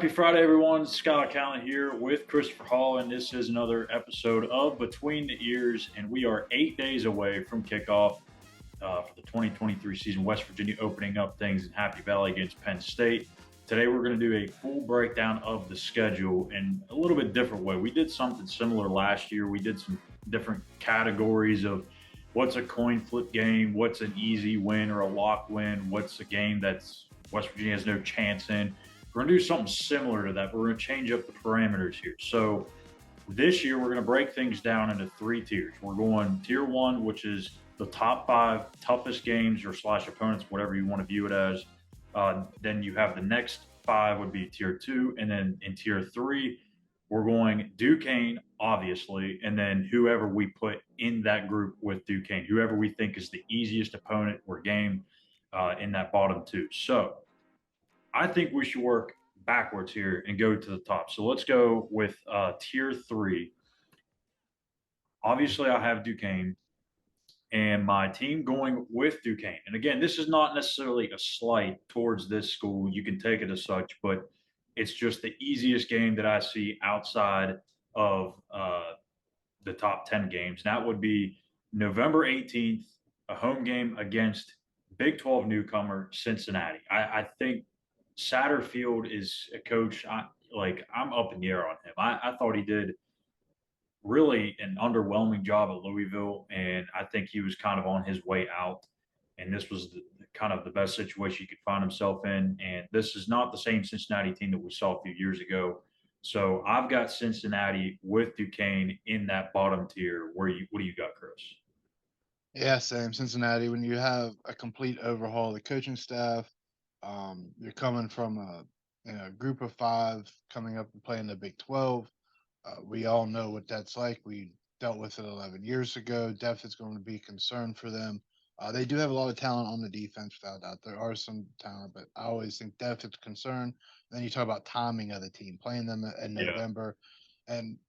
Happy Friday, everyone. Schuyler Callihan here with Christopher Hall, and this is another episode of Between the Ears. And we are 8 days away from kickoff for the 2023 season. West Virginia opening up things in Happy Valley against Penn State. Today, we're going to do a full breakdown of the schedule in a little bit different way. We did something similar last year. We did some different categories of what's a coin flip game, what's an easy win or a lock win, what's a game that's West Virginia has no chance in. We're going to do something similar to that. We're going to change up the parameters here. So this year, we're going to break things down into three tiers. We're going tier one, which is the top five toughest games or slash opponents, whatever you want to view it as. Then you have the next five would be tier two. And then in tier three, we're going Duquesne, obviously, and then whoever we put in that group with Duquesne, whoever we think is the easiest opponent or game in that bottom two. So I think we should work backwards here and go to the top. So let's go with tier three. Obviously, I have Duquesne and my team going with Duquesne. And again, this is not necessarily a slight towards this school. You can take it as such, but it's just the easiest game that I see outside of the top 10 games. That would be November 18th, a home game against Big 12 newcomer Cincinnati. I think Satterfield is a coach. I'm up in the air on him. I thought he did really an underwhelming job at Louisville, and I think he was kind of on his way out. And this was kind of the best situation he could find himself in. And this is not the same Cincinnati team that we saw a few years ago. So I've got Cincinnati with Duquesne in that bottom tier. What do you got, Chris? Yeah, same. Cincinnati, when you have a complete overhaul of the coaching staff, you're coming from a group of five coming up and playing the Big 12. We all know what that's like. We dealt with it 11 years ago. Depth is going to be a concern for them. They do have a lot of talent on the defense, without doubt. There are some talent, but I always think depth is a concern. Then you talk about timing of the team, playing them in Yeah. November. And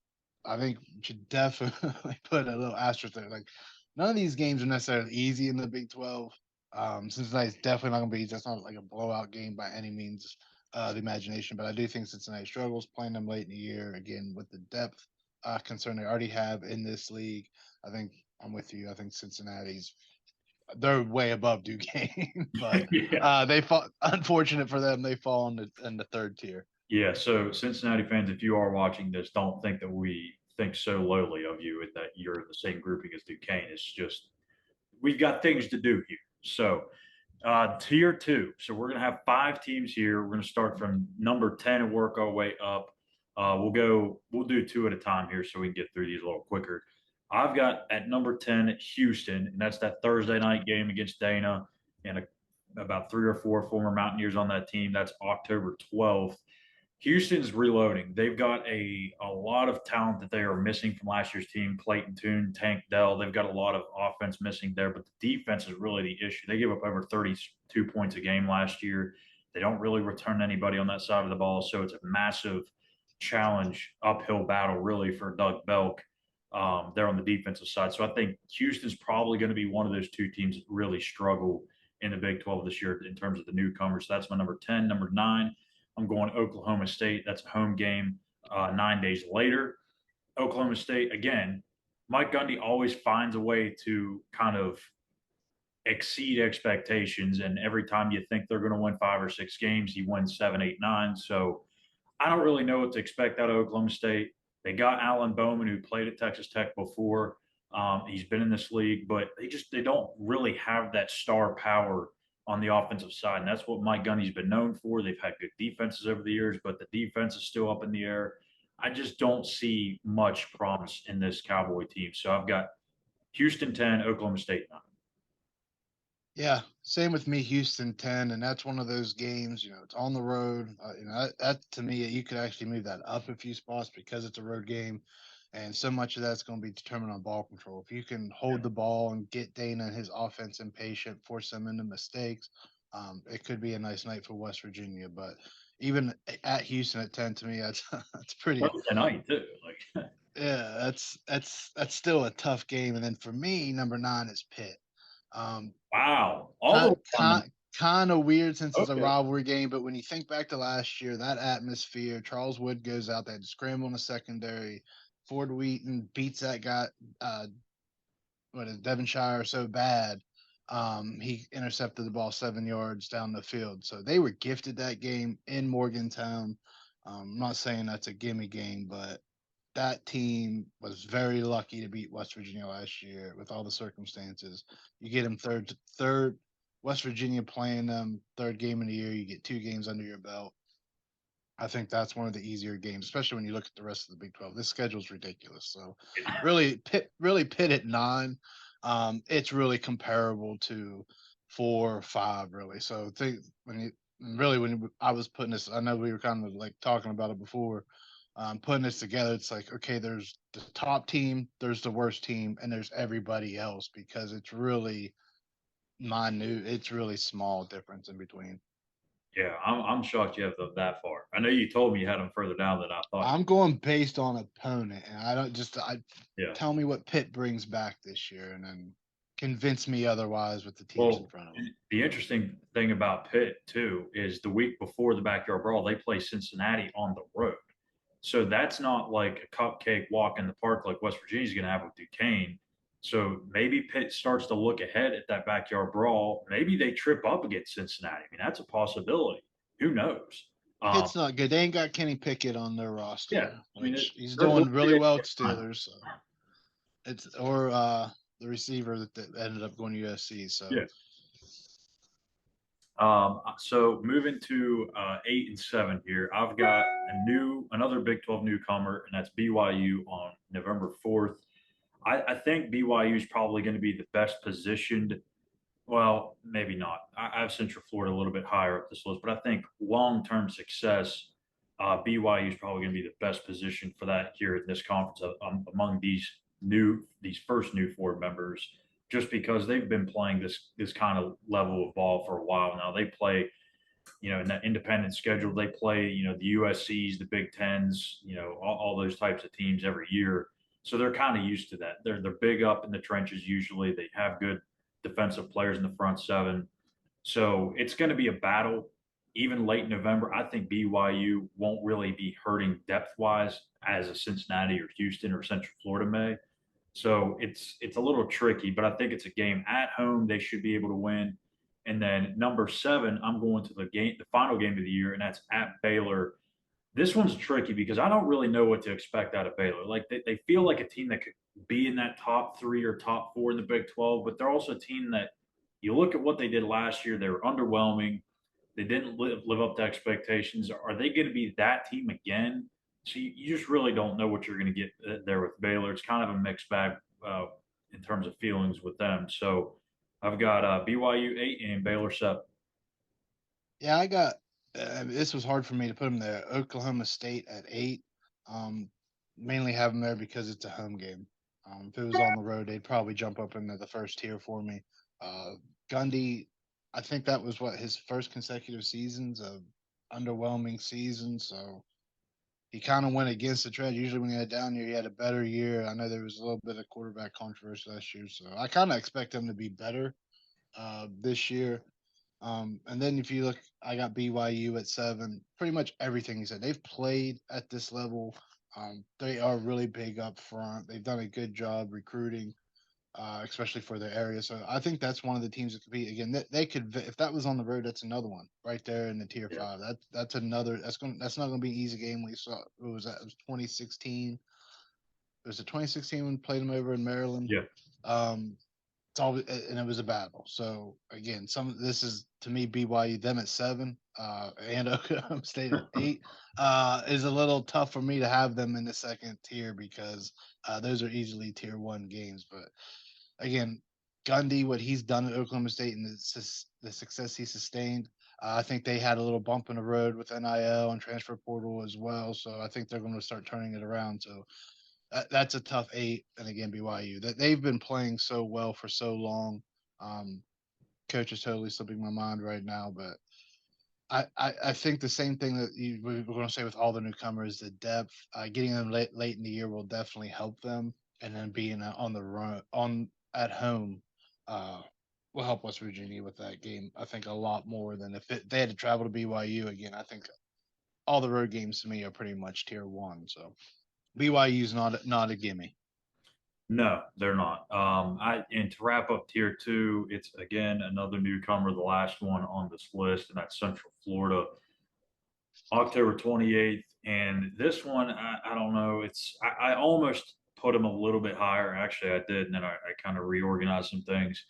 I think we should definitely put a little asterisk there. Like, none of these games are necessarily easy in the Big 12. Cincinnati's definitely not going to be easy. That's not like a blowout game by any means the imagination, but I do think Cincinnati struggles playing them late in the year. Again, with the depth concern they already have in this league, I think I'm with you. I think they're way above Duquesne, but Yeah. they fall. Unfortunate for them, they fall in the third tier. Yeah. So Cincinnati fans, if you are watching this, don't think that we think so lowly of you that you're in the same grouping as Duquesne. It's just we've got things to do here. So tier two. So we're going to have five teams here. We're going to start from number 10 and work our way up. We'll do two at a time here so we can get through these a little quicker. I've got at number 10 Houston, and that's that Thursday night game against Dana and about three or four former Mountaineers on that team. That's October 12th. Houston's reloading. They've got a lot of talent that they are missing from last year's team. Clayton Tune, Tank Dell. They've got a lot of offense missing there, but the defense is really the issue. They gave up over 32 points a game last year. They don't really return anybody on that side of the ball, so it's a massive challenge, uphill battle, really, for Doug Belk there on the defensive side. So I think Houston's probably going to be one of those two teams that really struggle in the Big 12 this year in terms of the newcomers. So that's my number 10. Number 9, I'm going Oklahoma State. That's a home game 9 days later. Oklahoma State, again, Mike Gundy always finds a way to kind of exceed expectations. And every time you think they're going to win 5 or 6 games, he wins 7, 8, 9. So I don't really know what to expect out of Oklahoma State. They got Alan Bowman, who played at Texas Tech before. He's been in this league, but they don't really have that star power on the offensive side, and that's what Mike Gundy's been known for. They've had good defenses over the years, but the defense is still up in the air. I just don't see much promise in this Cowboy team. So I've got Houston 10, Oklahoma State 9. Yeah, same with me, Houston 10, and that's one of those games. It's on the road. That to me, you could actually move that up a few spots because it's a road game, and so much of that's going to be determined on ball control. If you can hold the ball and get Dana and his offense impatient, force them into mistakes, it could be a nice night for West Virginia. But even at Houston at 10, to me, that's that's pretty. Thursday night too. Yeah, that's still a tough game. And then for me, number 9 is Pitt. Um, Wow, all kind, those on the kind of weird since it's a Okay. rivalry game, but when you think back to last year, that atmosphere, Charles Wood goes out, they had to scramble in the secondary. Ford Wheaton beats that guy, uh, what is Devonshire so bad. He intercepted the ball 7 yards down the field. So they were gifted that game in Morgantown. I'm not saying that's a gimme game, but that team was very lucky to beat West Virginia last year with all the circumstances. You get them third West Virginia playing them third game of the year. You get 2 games under your belt. I think that's one of the easier games, especially when you look at the rest of the Big 12. This schedule is ridiculous. So really pit at 9. It's really comparable to 4 or 5, really. So think when you really when I was putting this, I know we were kind of like talking about it before. Putting this together, it's like okay, there's the top team, there's the worst team, and there's everybody else because it's really minute. It's really small difference in between. Yeah, I'm shocked you have them that far. I know you told me you had them further down than I thought. I'm going based on opponent, and I don't just I Yeah. tell me what Pitt brings back this year, and then convince me otherwise with the teams in Well, front of them. the interesting thing about Pitt too is the week before the backyard brawl, they play Cincinnati on the road. So that's not like a cupcake walk in the park like West Virginia's going to have with Duquesne. So maybe Pitt starts to look ahead at that backyard brawl. Maybe they trip up against Cincinnati. I mean, that's a possibility. Who knows? Um, Pitt's not good. They ain't got Kenny Pickett on their yeah, roster, I mean, which he's they're going doing to be really able well to at get by. Steelers. So it's or the receiver that ended up going to USC. So Yeah. So moving to 8 and 7 here, I've got another Big 12 newcomer, and that's BYU on November 4th. I think BYU is probably going to be the best positioned. Well, maybe not. I have Central Florida a little bit higher up this list, but I think long-term success, BYU is probably going to be the best position for that here in this conference among these first new 4 members, just because they've been playing this kind of level of ball for a while now. They play, in that independent schedule, they play, the USC's, the Big Tens, all those types of teams every year. So they're kind of used to that. They're big up in the trenches usually. They have good defensive players in the front 7. So it's going to be a battle. Even late November, I think BYU won't really be hurting depth wise as a Cincinnati or Houston or Central Florida may. So it's a little tricky, but I think it's a game at home they should be able to win. And then number 7, I'm going to the final game of the year, and that's at Baylor. This one's tricky because I don't really know what to expect out of Baylor. Like they feel like a team that could be in that top 3 or top 4 in the Big 12, but they're also a team that you look at what they did last year, they were underwhelming. They didn't live up to expectations. Are they going to be that team again? So you just really don't know what you're going to get there with Baylor. It's kind of a mixed bag in terms of feelings with them. So I've got BYU 8 and Baylor 7. yeah, I got this was hard for me to put them there. Oklahoma State at 8. Um, mainly have them there because it's a home game. If it was on the road, they'd probably jump up into the first tier for me. Uh, Gundy, I think that was what his first consecutive seasons of underwhelming season. So he kind of went against the trend. Usually, when he had down year, he had a better year. I know there was a little bit of quarterback controversy last year, so I kind of expect him to be better this year. And then if you look, I got BYU at 7. Pretty much everything he said. They've played at this level. They are really big up front. They've done a good job recruiting, especially for their area. So I think that's one of the teams that could be again. They could if that was on the road, that's another one right there in the tier Yeah. 5. That's another. That's not going to be an easy game. We saw it was that it was 2016. It was the 2016 when we played them over in Maryland. Yeah. Um, it's all and it was a battle. So again, some this is to me BYU them at 7, and Oklahoma State at 8 is a little tough for me to have them in the second tier because those are easily tier 1 games. But again, Gundy, what he's done at Oklahoma State and the success he sustained, I think they had a little bump in the road with NIL and transfer portal as well. So I think they're going to start turning it around. So that's a tough 8. And again, BYU that they've been playing so well for so long. Um, Coach is totally slipping my mind right now, but I think the same thing that we're going to say with all the newcomers, the depth, getting them late in the year will definitely help them, and then being on the run on at home, uh, will help West Virginia with that game. I think a lot more than if they had to travel to BYU again. I think all the road games to me are pretty much tier one. So BYU's not a gimme. No, they're not. And to wrap up tier two, it's again another newcomer, the last one on this list, and that's Central Florida, October 28th. And this one, I don't know. I almost put them a little bit higher. Actually, I did, and then I kind of reorganized some things.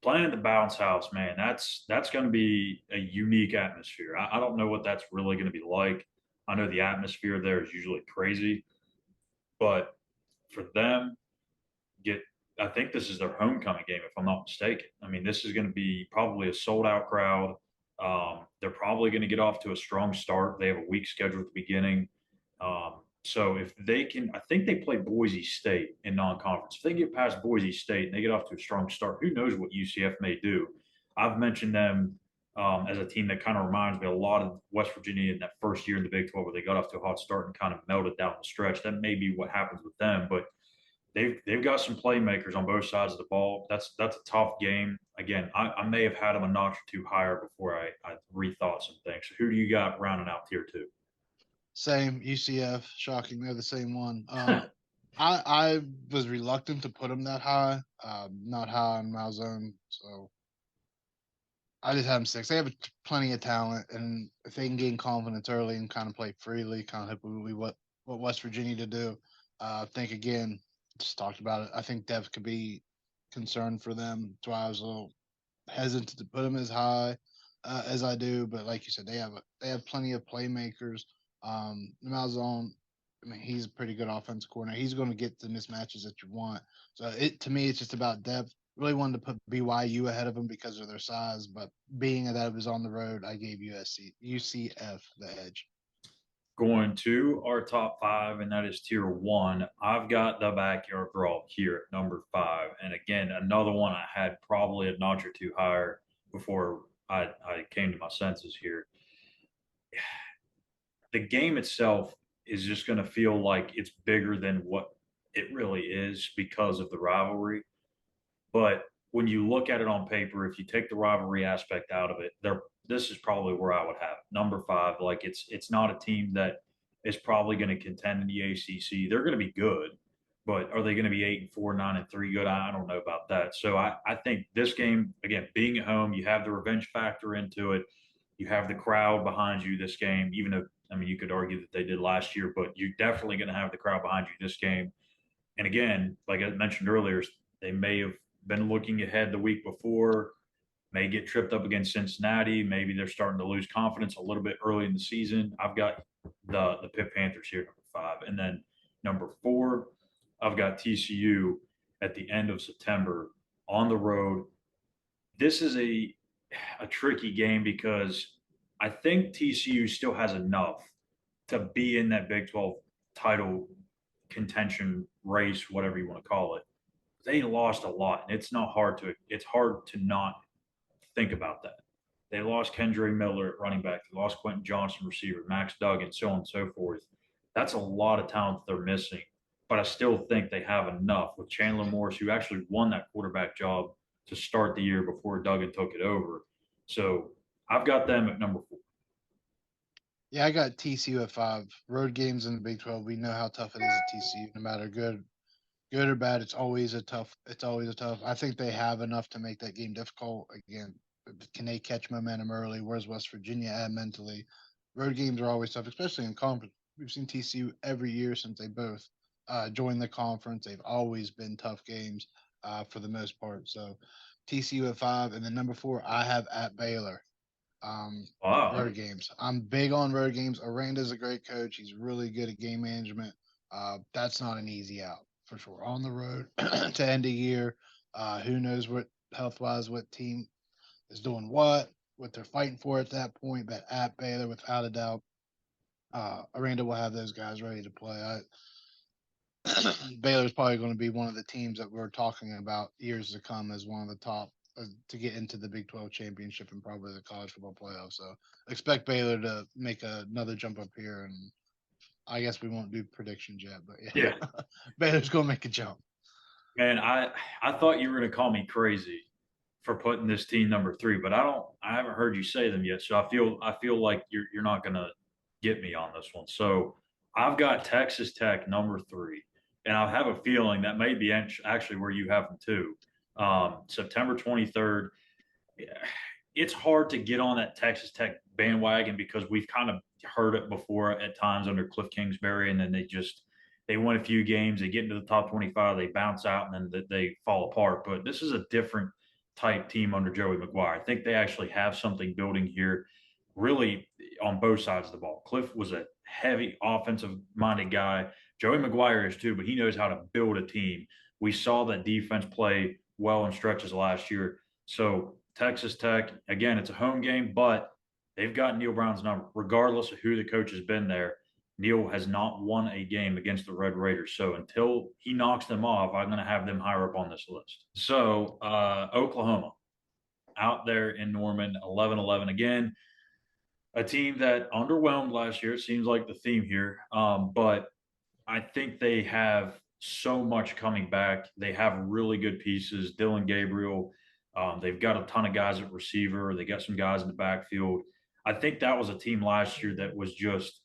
Playing at the bounce house, man, that's going to be a unique atmosphere. I don't know what that's really going to be like. I know the atmosphere there is usually crazy, but for them, get I think this is their homecoming game, if I'm not mistaken. I mean, this is going to be probably a sold out crowd. They're probably going to get off to a strong start. They have a weak schedule at the beginning. So if they can, I think they play Boise State in non-conference. If they get past Boise State and they get off to a strong start, who knows what UCF may do? I've mentioned them as a team that kind of reminds me a lot of West Virginia in that first year in the Big 12 where they got off to a hot start and kind of melted down the stretch. That may be what happens with them, but they've got some playmakers on both sides of the ball. That's a tough game. Again, I may have had them a notch or two higher before I rethought some things. So who do you got rounding out tier two? Same UCF. Shocking, they're the same one. I was reluctant to put them that high. Not high on Malzone, so I just have them six. They have plenty of talent, and if they can gain confidence early and kind of play freely, kind of hopefully what West Virginia to do. I think again, just talked about it. I think depth could be concerned for them. That's why I was a little hesitant to put them as high as I do. But like you said, they have plenty of playmakers. Malzone, I mean, he's a pretty good offense corner. He's going to get the mismatches that you want. So it to me, it's just about depth. Really wanted to put BYU ahead of them because of their size, but being that it was on the road, I gave UCF the edge. Going to our top five, and that is tier one. I've got the backyard brawl here at number five. And again, another one I had probably a notch or two higher before I came to my senses here. The game itself is just going to feel like it's bigger than what it really is because of the rivalry. But when you look at it on paper, if you take the rivalry aspect out of it, there this is probably where I would have it. Number five. Like it's not a team that is probably going to contend in the ACC. They're going to be good, but are they going to be 8-4, 9-3 good? I don't know about that. So I think this game again, being at home, you have the revenge factor into it. You have the crowd behind you this game, even though I mean you could argue that they did last year, but you're definitely going to have the crowd behind you this game. And again, like I mentioned earlier, they may have been looking ahead the week before, may get tripped up against Cincinnati. Maybe they're starting to lose confidence a little bit early in the season. I've got the Pitt Panthers here, number five. And then number four, I've got TCU at the end of September on the road. This is a tricky game because I think TCU still has enough to be in that Big 12 title contention race, whatever you want to call it. They lost a lot, and it's hard to not think about that. They lost Kendra Miller at running back. They lost Quentin Johnson, receiver, Max Duggan, so on and so forth. That's a lot of talent they're missing, but I still think they have enough with Chandler Morris, who actually won that quarterback job to start the year before Duggan took it over. So I've got them at number four. Yeah, I got TCU at five. Road games in the Big 12. We know how tough it is at TCU. No matter good or bad, it's always a tough. It's always a tough. I think they have enough to make that game difficult. Again, can they catch momentum early? Where's West Virginia at mentally? Road games are always tough, especially in conference. We've seen TCU every year since they both joined the conference. They've always been tough games for the most part. So TCU at five, and then number four, I have at Baylor. Wow. Road games. I'm big on road games. Aranda's a great coach. He's really good at game management. That's not an easy out for sure. On the road to end a year, who knows what health wise, what team is doing what they're fighting for at that point. But at Baylor, without a doubt, Aranda will have those guys ready to play. Baylor's probably going to be one of the teams that we're talking about years to come as one of the top to get into the Big 12 championship and probably the college football playoff. So expect Baylor to make another jump up here. And I guess we won't do predictions yet, but Yeah. Baylor's going to make a jump. Man, I thought you were going to call me crazy for putting this team number 3, but I haven't heard you say them yet. So I feel like you're not gonna get me on this one. So I've got Texas Tech number 3, and I have a feeling that may be actually where you have them too. September 23rd. It's hard to get on that Texas Tech bandwagon because we've kind of heard it before at times under Cliff Kingsbury, and then they win a few games, they get into the top 25, they bounce out, and then they fall apart. But this is a different type team under Joey McGuire. I think they actually have something building here, really on both sides of the ball. Cliff was a heavy offensive minded guy. Joey McGuire is too, but he knows how to build a team. We saw that defense play well in stretches last year. So Texas Tech, again, it's a home game, but they've got Neil Brown's number. Regardless of who the coach has been there, Neil has not won a game against the Red Raiders. So until he knocks them off, I'm going to have them higher up on this list. So Oklahoma out there in Norman, 11-11 again. A team that underwhelmed last year. It seems like the theme here. But I think they have so much coming back. They have really good pieces. Dylan Gabriel. They've got a ton of guys at receiver. They got some guys in the backfield. I think that was a team last year that was just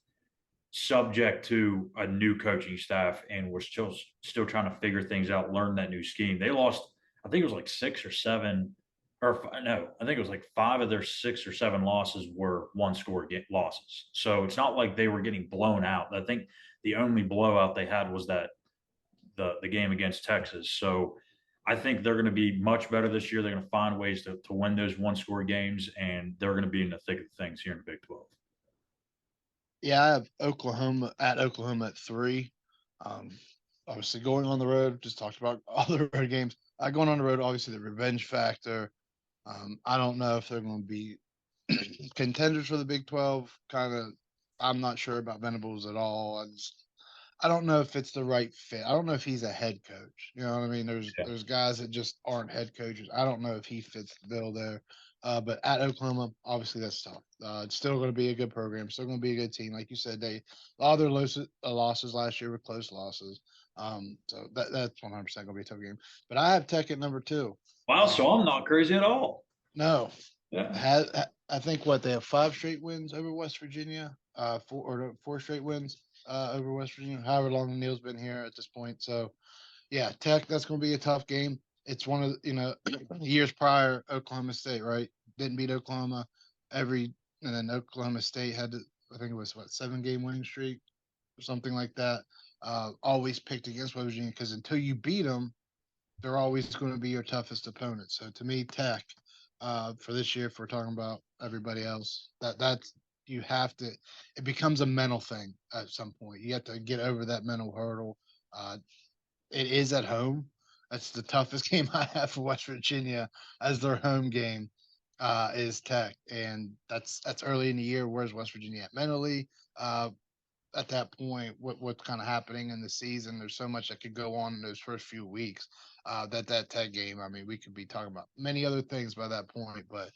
subject to a new coaching staff, and we're still trying to figure things out, learn that new scheme. They lost, I think it was like 6 or 7, or no, I think it was like 5 of their 6 or 7 losses were one-score losses. So it's not like they were getting blown out. I think the only blowout they had was that the game against Texas. So I think they're going to be much better this year. They're going to find ways to win those one-score games, and they're going to be in the thick of things here in the Big 12. Yeah, I have Oklahoma at 3. Um, Obviously, going on the road, just talked about all the road games. Going on the road, obviously, the revenge factor. I don't know if they're going to be contenders for the Big 12. I'm not sure about Venables at all. I don't know if it's the right fit. I don't know if he's a head coach. You know what I mean? Yeah. There's guys that just aren't head coaches. I don't know if he fits the bill there. But at Oklahoma, obviously that's tough. It's still going to be a good program. Still going to be a good team. Like you said, all their losses last year were close losses. So that's 100% going to be a tough game. But I have Tech at number 2. Wow, so I'm not crazy at all. No, Yeah. I think what they have 5 straight wins over West Virginia, 4 straight wins over West Virginia. However long Neil's been here at this point, so yeah, Tech. That's going to be a tough game. It's one of years prior Oklahoma State, right? Didn't beat Oklahoma and then Oklahoma State had to, I think it was 7-game winning streak or something like that. Always picked against West Virginia because until you beat them, they're always going to be your toughest opponent. So to me, Tech for this year, if we're talking about everybody else, that's you have to. It becomes a mental thing at some point. You have to get over that mental hurdle. Uh, it is at home. That's the toughest game I have for West Virginia as their home game is Tech, and that's early in the year. Where's West Virginia at mentally? At that point, what's kind of happening in the season? There's so much that could go on in those first few weeks. That Tech game. I mean, we could be talking about many other things by that point. But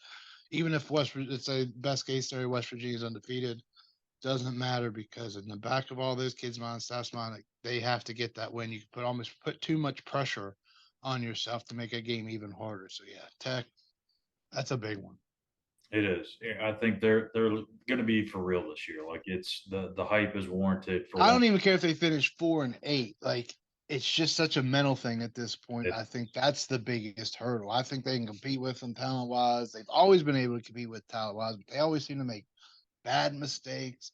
even if it's a best case scenario, West Virginia is undefeated, doesn't matter because in the back of all those kids' minds, staff's mind, like, they have to get that win. You could almost put too much pressure on yourself to make a game even harder. So yeah, Tech, that's a big one. It is. Yeah, I think they're going to be for real this year. Like it's the hype is warranted for I one. don't even care if they finish 4-8. Like it's just such a mental thing at this point. It, I think that's the biggest hurdle. I think they can compete with them talent wise. They've always been able to compete with talent wise, but they always seem to make bad mistakes.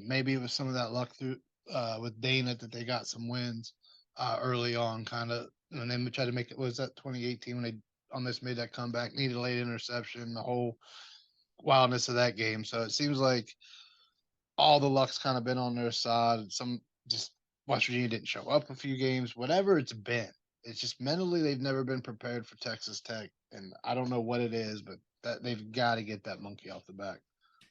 Maybe it was some of that luck through with Dana that they got some wins early on, kind of, and then we tried to make it. Was that 2018 when they almost made that comeback? Needed a late interception, the whole wildness of that game. So it seems like all the luck's kind of been on their side. Some just West Virginia didn't show up a few games, whatever it's been. It's just mentally they've never been prepared for Texas Tech, and I don't know what it is, but that they've got to get that monkey off the back.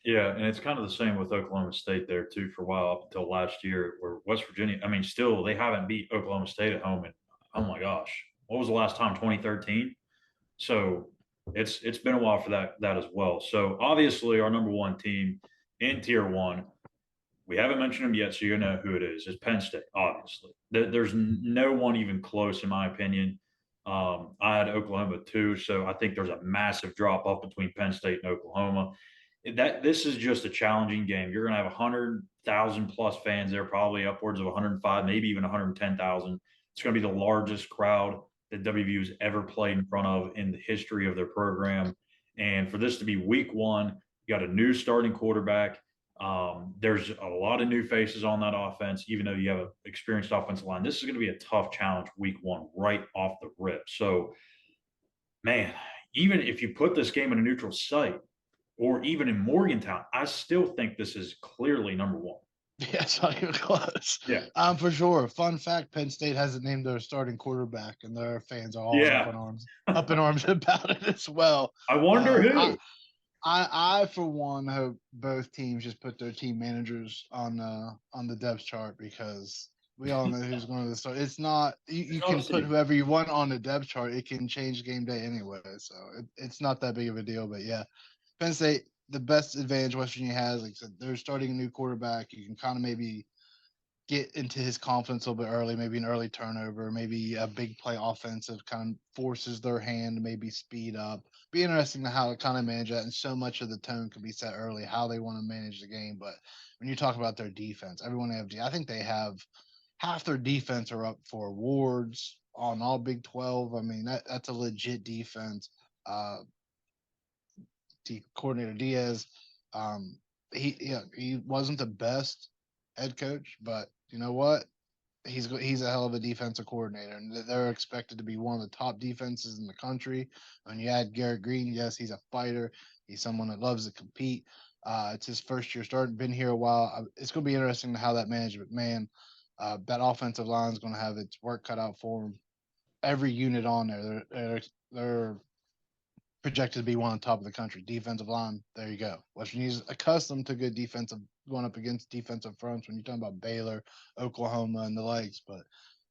yeah, and it's kind of the same with Oklahoma State there too for a while up until last year, where West Virginia. I mean, still they haven't beat Oklahoma State at home, and oh my gosh, what was the last time? 2013. So it's been a while for that as well. So obviously our number one team in Tier 1. We haven't mentioned them yet, so you know who it is. It's Penn State, obviously. There's no one even close, in my opinion. I had Oklahoma too, so I think there's a massive drop off between Penn State and Oklahoma. That this is just a challenging game. You're going to have 100,000 plus fans there, probably upwards of 105, maybe even 110,000. It's going to be the largest crowd that WVU has ever played in front of in the history of their program. And for this to be week one, you got a new starting quarterback. There's a lot of new faces on that offense, even though you have an experienced offensive line. This is going to be a tough challenge week one, right off the rip. So, man, even if you put this game in a neutral site or even in Morgantown, I still think this is clearly number one. Yeah, it's not even close. Yeah. For sure. Fun fact: Penn State hasn't named their starting quarterback, and their fans are all Yeah. up in arms about it as well. I wonder who. I for one hope both teams just put their team managers on the depth chart, because we all know who's going to start. It's not you can put whoever you want on the depth chart. It can change game day anyway, so it's not that big of a deal. But yeah, Penn State, the best advantage West Virginia has, like I said, they're starting a new quarterback. You can kind of maybe get into his confidence a little bit early, maybe an early turnover, maybe a big play offensive kind of forces their hand, maybe speed up. Be interesting to how to kind of manage that. And so much of the tone could be set early, how they want to manage the game. But when you talk about their defense, everyone have, I think they have half their defense are up for awards on all Big 12. I mean, that's a legit defense. Coordinator Diaz, he wasn't the best head coach, but you know what? He's a hell of a defensive coordinator, and they're expected to be one of the top defenses in the country. When you add Garrett Green, yes, he's a fighter. He's someone that loves to compete. It's his first year starting, been here a while. It's going to be interesting how that management, man, that offensive line is going to have its work cut out for him. Every unit on there, they're projected to be one on top of the country. Defensive line, there you go. West Virginia's accustomed to good defensive going up against defensive fronts when you're talking about Baylor, Oklahoma, and the likes. But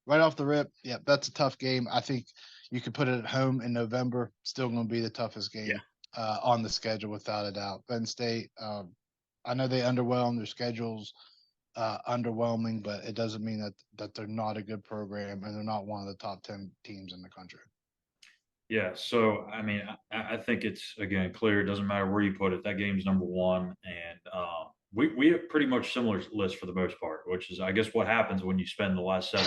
right off the rip, yeah, that's a tough game. I think you could put it at home in November. Still going to be the toughest game on the schedule, without a doubt. Penn State, I know they underwhelmed their schedules. Underwhelming, but it doesn't mean that they're not a good program and they're not one of the top 10 teams in the country. Yeah, so I mean, I think it's again clear. It doesn't matter where you put it. That game's number one, and we have pretty much similar lists for the most part, which is I guess what happens when you spend the last 7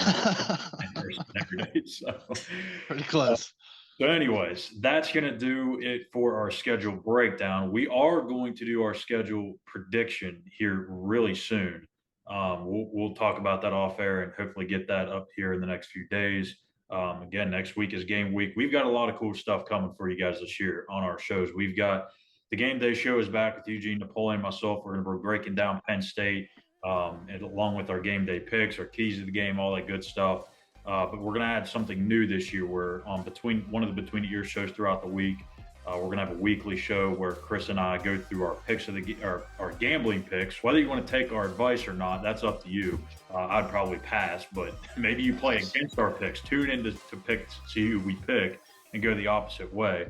every day. So pretty close. So, anyways, that's going to do it for our schedule breakdown. We are going to do our schedule prediction here really soon. We'll talk about that off air and hopefully get that up here in the next few days. Again, next week is game week. We've got a lot of cool stuff coming for you guys this year on our shows. We've got the game day show is back with Eugene, Napoleon, myself. We're going to be breaking down Penn State, and along with our game day picks, our keys to the game, all that good stuff. But we're going to add something new this year. Where between one of the Between the Ears shows throughout the week, we're going to have a weekly show where Chris and I go through our picks of our gambling picks. Whether you want to take our advice or not, that's up to you. I'd probably pass, but maybe you play against our picks. Tune in to pick, see who we pick, and go the opposite way.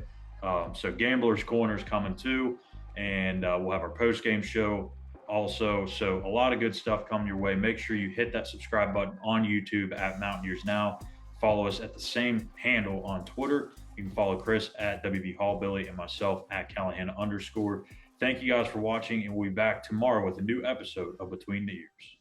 So Gamblers Corner is coming too, and we'll have our post game show also. So a lot of good stuff coming your way. Make sure you hit that subscribe button on YouTube at Mountaineers Now. Follow us at the same handle on Twitter. You can follow Chris at WV Hallbilly and myself at Callihan _. Thank you guys for watching, and we'll be back tomorrow with a new episode of Between the Ears.